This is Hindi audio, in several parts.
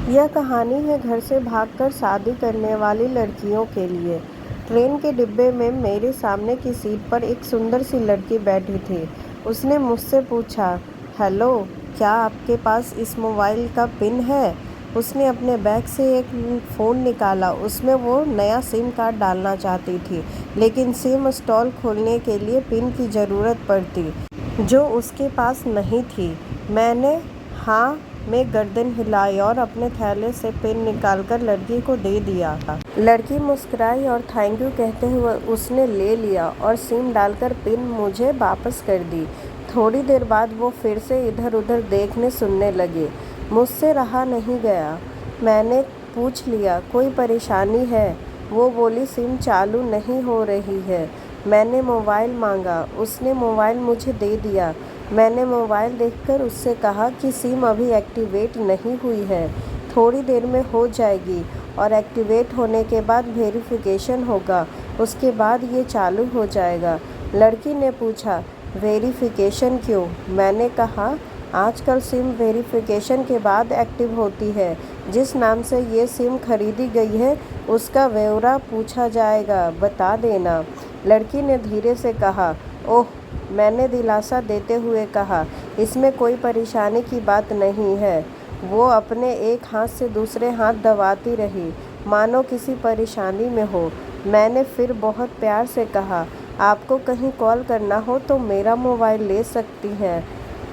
यह कहानी है घर से भागकर शादी करने वाली लड़कियों के लिए। ट्रेन के डिब्बे में मेरे सामने की सीट पर एक सुंदर सी लड़की बैठी थी। उसने मुझसे पूछा, हेलो, क्या आपके पास इस मोबाइल का पिन है? उसने अपने बैग से एक फ़ोन निकाला। उसमें वो नया सिम कार्ड डालना चाहती थी, लेकिन सिम स्टॉल खोलने के लिए पिन की ज़रूरत पड़ती, जो उसके पास नहीं थी। मैंने हाँ में गर्दन हिलाई और अपने थैले से पिन निकालकर लड़की को दे दिया। लड़की मुस्कुराई और थैंक यू कहते हुए उसने ले लिया और सिम डालकर पिन मुझे वापस कर दी। थोड़ी देर बाद वो फिर से इधर उधर देखने सुनने लगे। मुझसे रहा नहीं गया। मैंने पूछ लिया, कोई परेशानी है? वो बोली, सिम चालू नहीं हो रही है। मैंने मोबाइल मांगा। उसने मोबाइल मुझे दे दिया। मैंने मोबाइल देखकर उससे कहा कि सिम अभी एक्टिवेट नहीं हुई है, थोड़ी देर में हो जाएगी और एक्टिवेट होने के बाद वेरिफिकेशन होगा, उसके बाद ये चालू हो जाएगा। लड़की ने पूछा, वेरिफिकेशन क्यों? मैंने कहा, आजकल सिम वेरिफिकेशन के बाद एक्टिव होती है। जिस नाम से ये सिम खरीदी गई है उसका ब्यौरा पूछा जाएगा, बता देना। लड़की ने धीरे से कहा, ओह। मैंने दिलासा देते हुए कहा, इसमें कोई परेशानी की बात नहीं है। वो अपने एक हाथ से दूसरे हाथ दबाती रही, मानो किसी परेशानी में हो। मैंने फिर बहुत प्यार से कहा, आपको कहीं कॉल करना हो तो मेरा मोबाइल ले सकती हैं।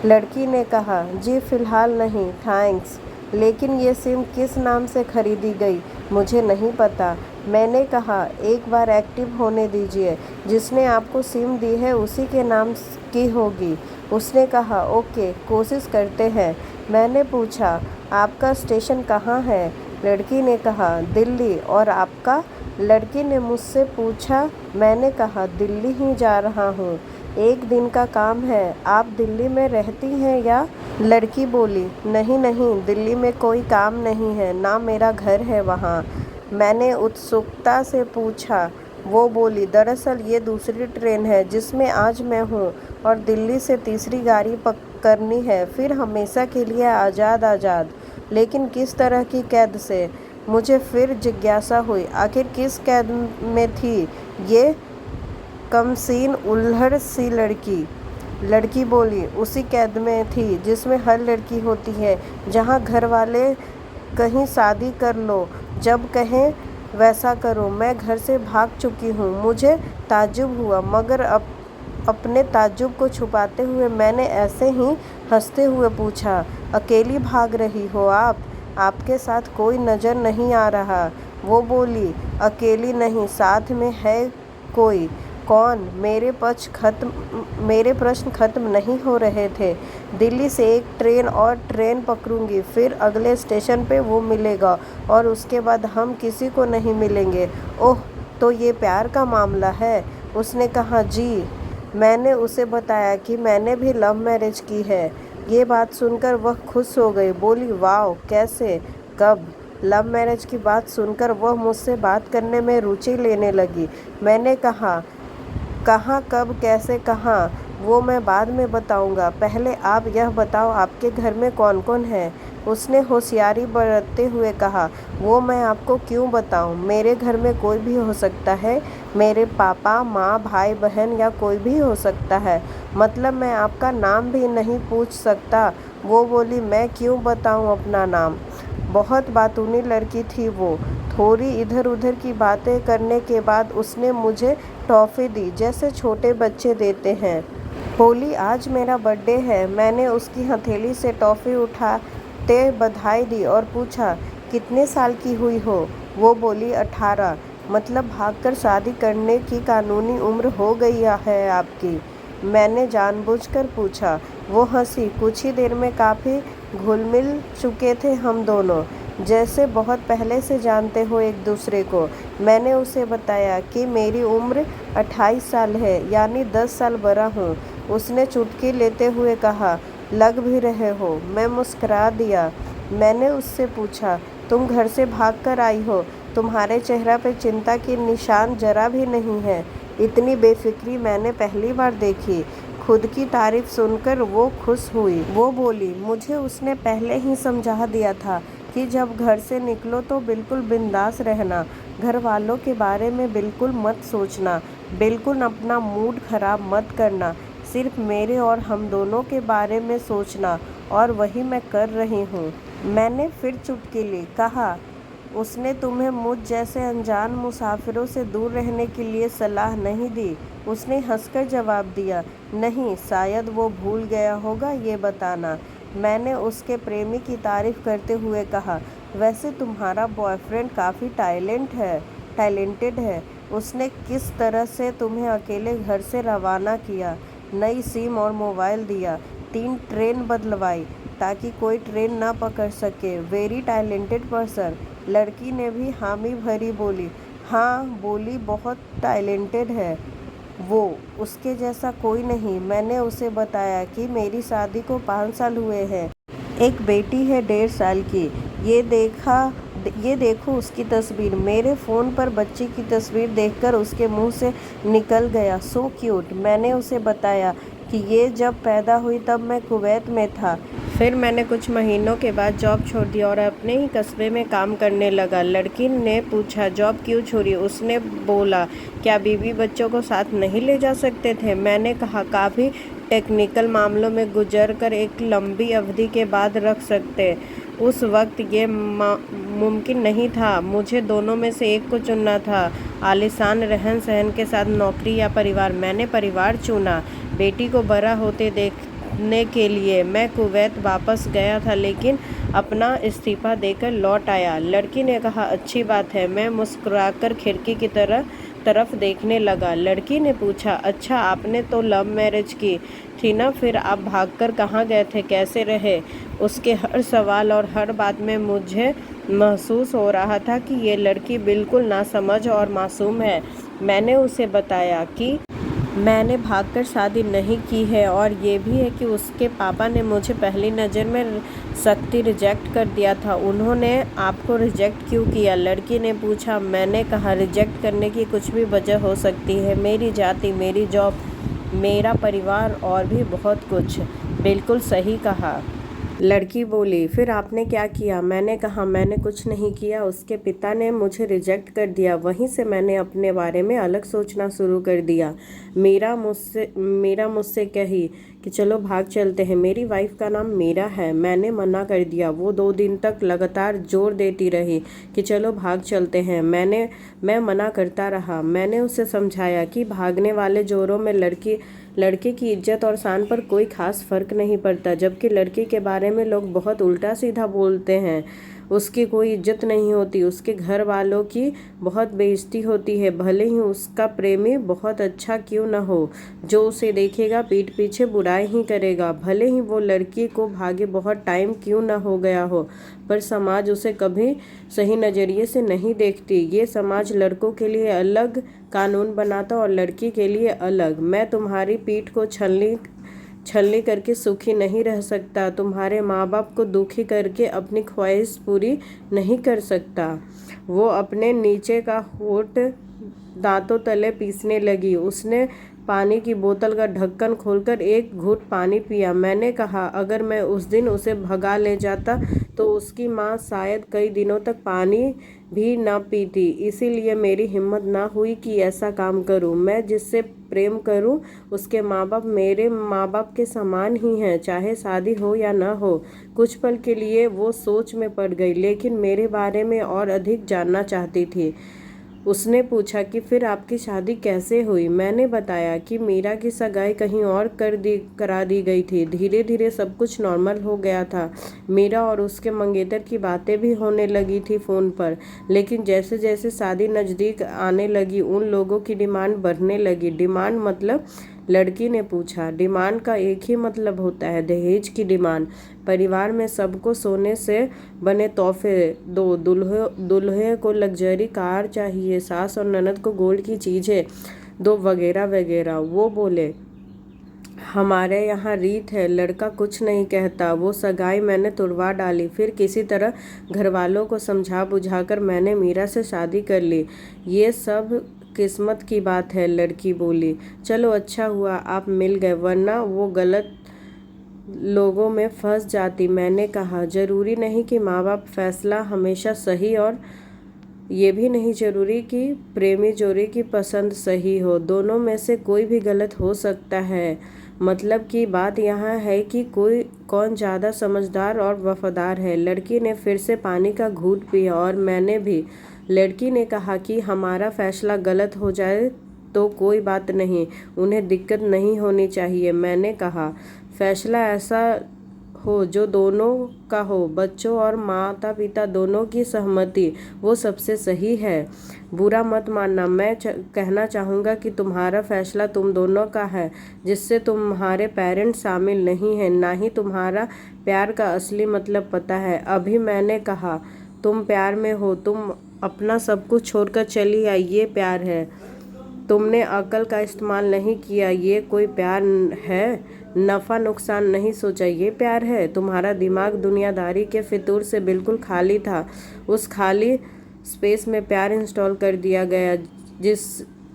लड़की ने कहा, जी फ़िलहाल नहीं, थैंक्स। लेकिन ये सिम किस नाम से खरीदी गई मुझे नहीं पता। मैंने कहा, एक बार एक्टिव होने दीजिए, जिसने आपको सिम दी है उसी के नाम की होगी। उसने कहा, ओके, कोशिश करते हैं। मैंने पूछा, आपका स्टेशन कहाँ है? लड़की ने कहा, दिल्ली। और आपका? लड़की ने मुझसे पूछा। मैंने कहा, दिल्ली ही जा रहा हूँ, एक दिन का काम है। आप दिल्ली में रहती हैं या? लड़की बोली, नहीं नहीं, दिल्ली में कोई काम नहीं है, ना मेरा घर है वहाँ। मैंने उत्सुकता से पूछा। वो बोली, दरअसल ये दूसरी ट्रेन है जिसमें आज मैं हूँ और दिल्ली से तीसरी गाड़ी पकड़नी है, फिर हमेशा के लिए आज़ाद आज़ाद। लेकिन किस तरह की कैद से? मुझे फिर जिज्ञासा हुई, आखिर किस कैद में थी ये कमसीन उल्हड़ सी लड़की? लड़की बोली, उसी कैद में थी जिसमें हर लड़की होती है, जहाँ घर वाले कहीं शादी कर लो, जब कहें वैसा करो। मैं घर से भाग चुकी हूँ। मुझे ताज्जुब हुआ, मगर अपने ताज्जुब को छुपाते हुए मैंने ऐसे ही हंसते हुए पूछा, अकेली भाग रही हो आप? आपके साथ कोई नज़र नहीं आ रहा। वो बोली, अकेली नहीं, साथ में है कोई। कौन? मेरे प्रश्न खत्म नहीं हो रहे थे। दिल्ली से एक ट्रेन और ट्रेन पकड़ूंगी, फिर अगले स्टेशन पे वो मिलेगा और उसके बाद हम किसी को नहीं मिलेंगे। ओह, तो ये प्यार का मामला है? उसने कहा, जी। मैंने उसे बताया कि मैंने भी लव मैरिज की है। ये बात सुनकर वह खुश हो गई, बोली, वाह, कैसे, कब? लव मैरिज की बात सुनकर वह मुझसे बात करने में रुचि लेने लगी। मैंने कहा, कहाँ, कब, कैसे, कहाँ, वो मैं बाद में बताऊँगा। पहले आप यह बताओ, आपके घर में कौन कौन है? उसने होशियारी बरतते हुए कहा, वो मैं आपको क्यों बताऊँ? मेरे घर में कोई भी हो सकता है, मेरे पापा, माँ, भाई बहन या कोई भी हो सकता है। मतलब मैं आपका नाम भी नहीं पूछ सकता? वो बोली, मैं क्यों बताऊँ अपना नाम? बहुत बातूनी लड़की थी वो। थोड़ी इधर उधर की बातें करने के बाद उसने मुझे टॉफ़ी दी, जैसे छोटे बच्चे देते हैं। बोली, आज मेरा बर्थडे है। मैंने उसकी हथेली से टॉफ़ी उठाते बधाई दी और पूछा, कितने साल की हुई हो? वो बोली, 18। मतलब भागकर शादी करने की कानूनी उम्र हो गई है आपकी? मैंने जानबूझकर पूछा। वो हंसी। कुछ ही देर में काफ़ी घुल मिल चुके थे हम दोनों, जैसे बहुत पहले से जानते हो एक दूसरे को। मैंने उसे बताया कि मेरी उम्र 28 साल है, यानी 10 साल बड़ा हूँ। उसने चुटकी लेते हुए कहा, लग भी रहे हो। मैं मुस्कुरा दिया। मैंने उससे पूछा, तुम घर से भागकर आई हो? तुम्हारे चेहरा पे चिंता की निशान जरा भी नहीं है। इतनी बेफिक्री मैंने पहली बार देखी। खुद की तारीफ सुनकर वो खुश हुई। वो बोली, मुझे उसने पहले ही समझा दिया था कि जब घर से निकलो तो बिल्कुल बिंदास रहना, घर वालों के बारे में बिल्कुल मत सोचना, बिल्कुल अपना मूड खराब मत करना, सिर्फ मेरे और हम दोनों के बारे में सोचना, और वही मैं कर रही हूँ। मैंने फिर चुटकी ली। कहा, उसने तुम्हें मुझ जैसे अनजान मुसाफिरों से दूर रहने के लिए सलाह नहीं दी? उसने हंसकर जवाब दिया, नहीं, शायद वो भूल गया होगा ये बताना। मैंने उसके प्रेमी की तारीफ करते हुए कहा, वैसे तुम्हारा बॉयफ्रेंड काफ़ी टैलेंटेड है। उसने किस तरह से तुम्हें अकेले घर से रवाना किया, नई सिम और मोबाइल दिया, 3 ट्रेन बदलवाई ताकि कोई ट्रेन ना पकड़ सके। Very talented person. लड़की ने भी हामी भरी बोली। हाँ, बोली, बहुत टैलेंटेड है वो, उसके जैसा कोई नहीं। मैंने उसे बताया कि मेरी शादी को 5 साल हुए हैं, एक बेटी है 1.5 साल की। ये देखो उसकी तस्वीर। मेरे फ़ोन पर बच्ची की तस्वीर देखकर उसके मुंह से निकल गया, सो क्यूट। मैंने उसे बताया कि ये जब पैदा हुई तब मैं कुवैत में था। फिर मैंने कुछ महीनों के बाद जॉब छोड़ दिया और अपने ही कस्बे में काम करने लगा। लड़की ने पूछा, जॉब क्यों छोड़ी? उसने बोला, क्या बीवी बच्चों को साथ नहीं ले जा सकते थे? मैंने कहा, काफ़ी टेक्निकल मामलों में गुजर कर एक लंबी अवधि के बाद रख सकते। उस वक्त ये मुमकिन नहीं था। मुझे दोनों में से एक को चुनना था, आलीशान रहन सहन के साथ नौकरी या परिवार। मैंने परिवार चुना। बेटी को बड़ा होते देखने के लिए मैं कुवैत वापस गया था, लेकिन अपना इस्तीफा देकर लौट आया। लड़की ने कहा, अच्छी बात है। मैं मुस्कुराकर खिड़की की तरफ देखने लगा। लड़की ने पूछा, अच्छा, आपने तो लव मैरिज की थी ना, फिर आप भागकर कहाँ गए थे, कैसे रहे? उसके हर सवाल और हर बात में मुझे महसूस हो रहा था कि ये लड़की बिल्कुल नासमझ और मासूम है। मैंने उसे बताया कि मैंने भागकर शादी नहीं की है, और ये भी है कि उसके पापा ने मुझे पहली नज़र में सख्ती रिजेक्ट कर दिया था। उन्होंने आपको रिजेक्ट क्यों किया? लड़की ने पूछा। मैंने कहा, रिजेक्ट करने की कुछ भी वजह हो सकती है, मेरी जाति, मेरी जॉब, मेरा परिवार और भी बहुत कुछ। बिल्कुल सही कहा। लड़की बोली, फिर आपने क्या किया? मैंने कहा, मैंने कुछ नहीं किया, उसके पिता ने मुझे रिजेक्ट कर दिया। वहीं से मैंने अपने बारे में अलग सोचना शुरू कर दिया। मीरा मुझसे कही कि चलो भाग चलते हैं। मेरी वाइफ का नाम मीरा है। मैंने मना कर दिया। वो 2 दिन तक लगातार जोर देती रही कि चलो भाग चलते हैं। मैं मना करता रहा। मैंने उसे समझाया कि भागने वाले जोरों में लड़के की इज्जत और शान पर कोई खास फर्क नहीं पड़ता, जबकि लड़की के बारे में लोग बहुत उल्टा सीधा बोलते हैं। उसकी कोई इज्जत नहीं होती, उसके घर वालों की बहुत बेइज्जती होती है, भले ही उसका प्रेमी बहुत अच्छा क्यों न हो। जो उसे देखेगा पीठ पीछे बुराई ही करेगा, भले ही वो लड़की को भागे बहुत टाइम क्यों न हो गया हो, पर समाज उसे कभी सही नज़रिए से नहीं देखती। ये समाज लड़कों के लिए अलग कानून बनाता और लड़की के लिए अलग। मैं तुम्हारी पीठ को छलनी करके सुखी नहीं रह सकता, तुम्हारे माँ बाप को दुखी करके अपनी ख्वाहिश पूरी नहीं कर सकता। वो अपने नीचे का होठ दांतों तले पीसने लगी। उसने पानी की बोतल का ढक्कन खोलकर एक घूंट पानी पिया। मैंने कहा, अगर मैं उस दिन उसे भगा ले जाता तो उसकी माँ शायद कई दिनों तक पानी भी ना पीती। इसीलिए मेरी हिम्मत ना हुई कि ऐसा काम करूं। मैं जिससे प्रेम करूं उसके माँ बाप मेरे माँ बाप के समान ही हैं, चाहे शादी हो या ना हो। कुछ पल के लिए वो सोच में पड़ गई, लेकिन मेरे बारे में और अधिक जानना चाहती थी। उसने पूछा कि फिर आपकी शादी कैसे हुई? मैंने बताया कि मीरा की सगाई कहीं और करा दी गई थी। धीरे धीरे सब कुछ नॉर्मल हो गया था। मीरा और उसके मंगेतर की बातें भी होने लगी थी फ़ोन पर, लेकिन जैसे जैसे शादी नज़दीक आने लगी उन लोगों की डिमांड बढ़ने लगी। डिमांड मतलब? लड़की ने पूछा। डिमांड का एक ही मतलब होता है, दहेज की डिमांड। परिवार में सबको सोने से बने तोहफे दो, दूल्हे को लग्जरी कार चाहिए, सास और ननद को गोल्ड की चीज़ें दो, वगैरह वगैरह। वो बोले, हमारे यहाँ रीत है, लड़का कुछ नहीं कहता। वो सगाई मैंने तुड़वा डाली। फिर किसी तरह घर वालों को समझा बुझाकर मैंने मीरा से शादी कर ली। ये सब किस्मत की बात है, लड़की बोली। चलो अच्छा हुआ आप मिल गए, वरना वो गलत लोगों में फंस जाती। मैंने कहा, जरूरी नहीं कि माँ बाप फैसला हमेशा सही, और ये भी नहीं जरूरी कि प्रेमी जोड़ी की पसंद सही हो। दोनों में से कोई भी गलत हो सकता है। मतलब की बात यहाँ है कि कौन ज़्यादा समझदार और वफादार है। लड़की ने फिर से पानी का घूंट पिया और मैंने भी। लड़की ने कहा कि हमारा फैसला गलत हो जाए तो कोई बात नहीं, उन्हें दिक्कत नहीं होनी चाहिए। मैंने कहा, फैसला ऐसा हो जो दोनों का हो, बच्चों और माता पिता दोनों की सहमति, वो सबसे सही है। बुरा मत मानना, मैं कहना चाहूँगा कि तुम्हारा फैसला तुम दोनों का है, जिससे तुम्हारे पेरेंट्स शामिल नहीं हैं। ना ही तुम्हारा प्यार का असली मतलब पता है। अभी मैंने कहा, तुम प्यार में हो, तुम अपना सब कुछ छोड़कर चली आई, ये प्यार है। तुमने अकल का इस्तेमाल नहीं किया, ये कोई प्यार है? नफ़ा नुकसान नहीं सोचा, ये प्यार है? तुम्हारा दिमाग दुनियादारी के फितूर से बिल्कुल खाली था। उस खाली स्पेस में प्यार इंस्टॉल कर दिया गया।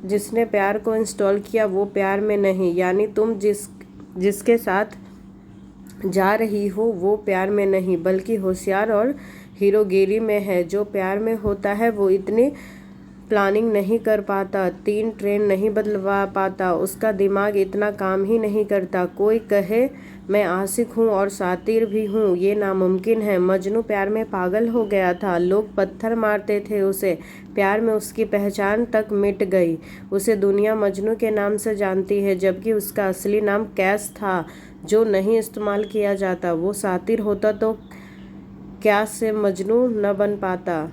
जिसने प्यार को इंस्टॉल किया वो प्यार में नहीं, यानी तुम जिसके साथ जा रही हो वो प्यार में नहीं, बल्कि होशियार और हीरोगिरी में है। जो प्यार में होता है वो इतनी प्लानिंग नहीं कर पाता, 3 ट्रेन नहीं बदलवा पाता, उसका दिमाग इतना काम ही नहीं करता। कोई कहे मैं आशिक हूँ और सातिर भी हूँ, ये नामुमकिन है। मजनू प्यार में पागल हो गया था, लोग पत्थर मारते थे उसे। प्यार में उसकी पहचान तक मिट गई। उसे दुनिया मजनू के नाम से जानती है, जबकि उसका असली नाम कैस था, जो नहीं इस्तेमाल किया जाता। वो सातिर होता तो क्या से मजनू न बन पाता।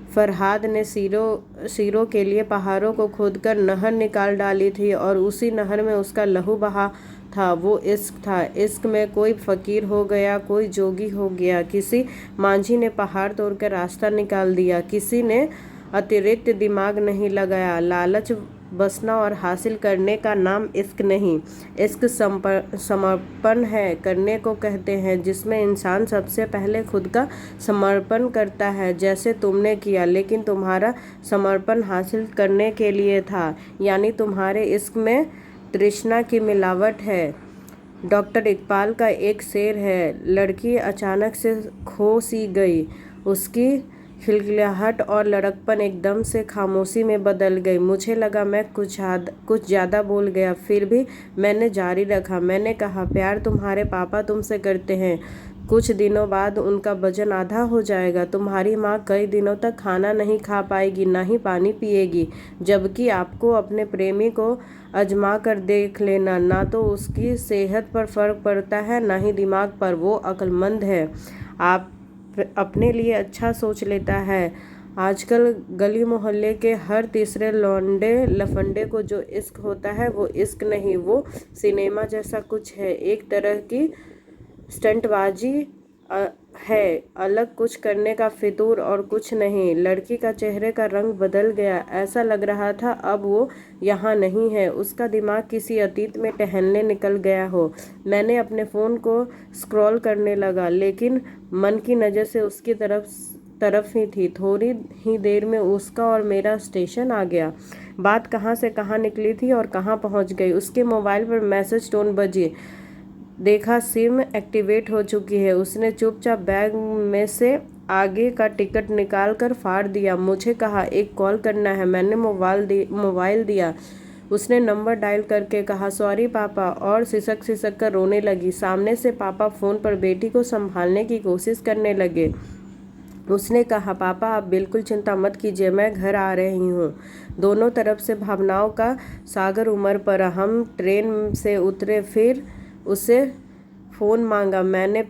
फरहाद ने सिरों के लिए पहाड़ों को खोदकर नहर निकाल डाली थी, और उसी नहर में उसका लहू बहा था। वो इश्क था। इश्क में कोई फकीर हो गया, कोई जोगी हो गया। किसी मांझी ने पहाड़ तोड़कर रास्ता निकाल दिया, किसी ने अतिरिक्त दिमाग नहीं लगाया। लालच बसना और हासिल करने का नाम इश्क नहीं। इश्क समर्पण है करने को कहते हैं, जिसमें इंसान सबसे पहले खुद का समर्पण करता है, जैसे तुमने किया। लेकिन तुम्हारा समर्पण हासिल करने के लिए था, यानी तुम्हारे इश्क में तृष्णा की मिलावट है। डॉक्टर इकबाल का एक शेर है, लड़की अचानक से खो सी गई, उसकी खिलखिलाहट और लड़कपन एकदम से खामोशी में बदल गई। मुझे लगा मैं कुछ ज़्यादा बोल गया, फिर भी मैंने जारी रखा। मैंने कहा, प्यार तुम्हारे पापा तुमसे करते हैं, कुछ दिनों बाद उनका वजन आधा हो जाएगा। तुम्हारी माँ कई दिनों तक खाना नहीं खा पाएगी, ना ही पानी पिएगी। जबकि आपको अपने प्रेमी को आजमा कर देख लेना, ना तो उसकी सेहत पर फर्क पड़ता है, ना ही दिमाग पर। वो अक्लमंद है, आप अपने लिए अच्छा सोच लेता है। आजकल गली मोहल्ले के हर तीसरे लौंडे लफंडे को जो इश्क होता है वो इश्क नहीं, वो सिनेमा जैसा कुछ है, एक तरह की स्टंटबाजी है, अलग कुछ करने का फितूर और कुछ नहीं। लड़की का चेहरे का रंग बदल गया, ऐसा लग रहा था अब वो यहाँ नहीं है, उसका दिमाग किसी अतीत में टहलने निकल गया हो। मैंने अपने फ़ोन को स्क्रॉल करने लगा, लेकिन मन की नज़र से उसकी तरफ ही थी। थोड़ी ही देर में उसका और मेरा स्टेशन आ गया। बात कहाँ से कहाँ निकली थी और कहाँ पहुँच गई। उसके मोबाइल पर मैसेज टोन बजी, देखा सिम एक्टिवेट हो चुकी है। उसने चुपचाप बैग में से आगे का टिकट निकाल कर फाड़ दिया। मुझे कहा, एक कॉल करना है। मैंने मोबाइल दिया। उसने नंबर डायल करके कहा, सॉरी पापा, और सिसक कर रोने लगी। सामने से पापा फ़ोन पर बेटी को संभालने की कोशिश करने लगे। उसने कहा, पापा आप बिल्कुल चिंता मत कीजिए, मैं घर आ रही हूँ। दोनों तरफ से भावनाओं का सागर उमड़ पड़ा। हम ट्रेन से उतरे, फिर उसे फ़ोन मांगा। मैंने